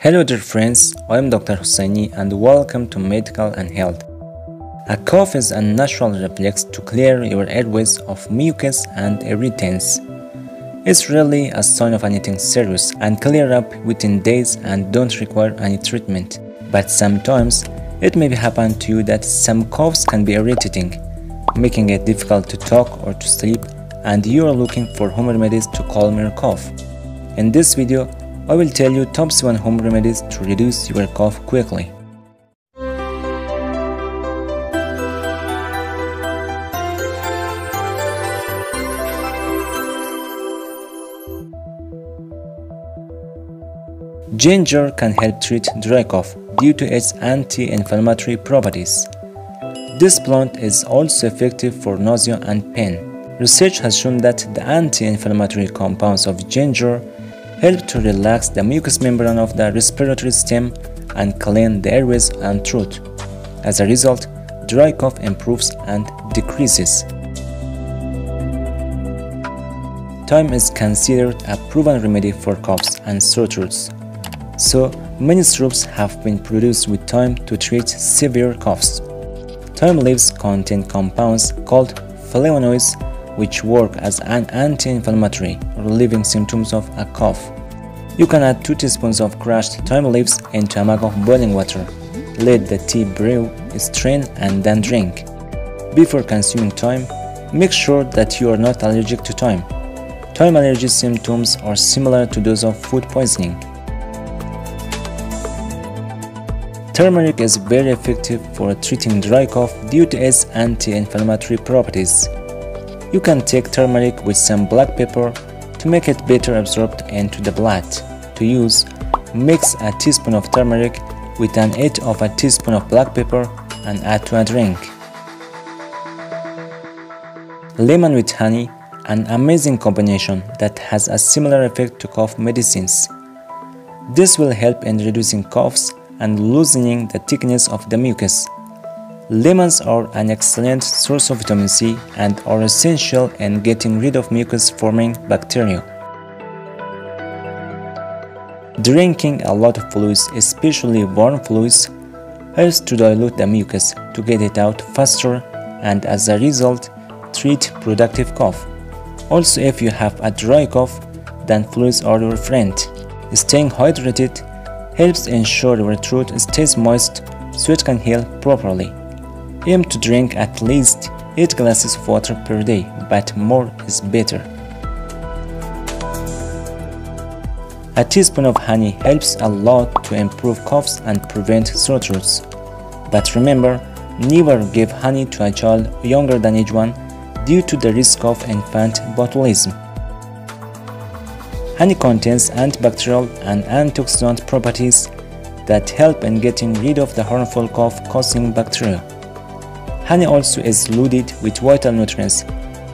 Hello dear friends, I am Dr. Hussaini and welcome to Medical and Health. A cough is a natural reflex to clear your airways of mucus and irritants. It's really a sign of anything serious and clear up within days and don't require any treatment. But sometimes it may happen to you that some coughs can be irritating, making it difficult to talk or to sleep, and you are looking for home remedies to calm your cough. In this video, I will tell you top 7 home remedies to reduce your cough quickly. Ginger can help treat dry cough due to its anti-inflammatory properties. This plant is also effective for nausea and pain. Research has shown that the anti-inflammatory compounds of ginger help to relax the mucous membrane of the respiratory system and clean the airways and throat. As a result, dry cough improves and decreases. Thyme is considered a proven remedy for coughs and sore throats. So, many syrups have been produced with thyme to treat severe coughs. Thyme leaves contain compounds called flavonoids which work as an anti-inflammatory, relieving symptoms of a cough. You can add 2 teaspoons of crushed thyme leaves into a mug of boiling water. Let the tea brew, strain, and then drink. Before consuming thyme, make sure that you are not allergic to thyme. Thyme allergy symptoms are similar to those of food poisoning. Turmeric is very effective for treating dry cough due to its anti-inflammatory properties. You can take turmeric with some black pepper to make it better absorbed into the blood. To use, mix a teaspoon of turmeric with 1/8 of a teaspoon of black pepper and add to a drink. Lemon with honey, an amazing combination that has a similar effect to cough medicines. This will help in reducing coughs and loosening the thickness of the mucus. Lemons are an excellent source of vitamin C and are essential in getting rid of mucus-forming bacteria. Drinking a lot of fluids, especially warm fluids, helps to dilute the mucus to get it out faster and as a result, treat productive cough. Also, if you have a dry cough, then fluids are your friend. Staying hydrated helps ensure your throat stays moist so it can heal properly. Aim to drink at least 8 glasses of water per day, but more is better. A teaspoon of honey helps a lot to improve coughs and prevent sore throats. But remember, never give honey to a child younger than age 1 due to the risk of infant botulism. Honey contains antibacterial and antioxidant properties that help in getting rid of the harmful cough-causing bacteria. Honey also is loaded with vital nutrients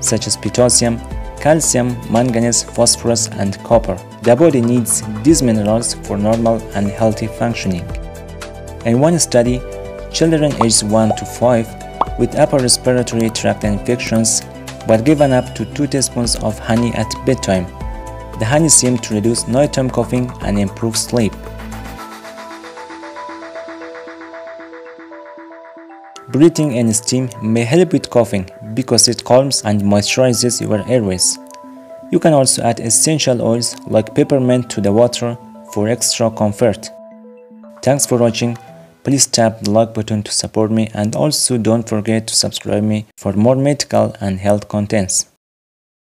such as potassium, calcium, manganese, phosphorus, and copper. The body needs these minerals for normal and healthy functioning. In one study, children aged 1 to 5 with upper respiratory tract infections were given up to 2 teaspoons of honey at bedtime. The honey seemed to reduce nighttime coughing and improve sleep. Breathing in steam may help with coughing because it calms and moisturizes your airways. You can also add essential oils like peppermint to the water for extra comfort. Thanks for watching. Please tap the like button to support me and also don't forget to subscribe me for more medical and health contents.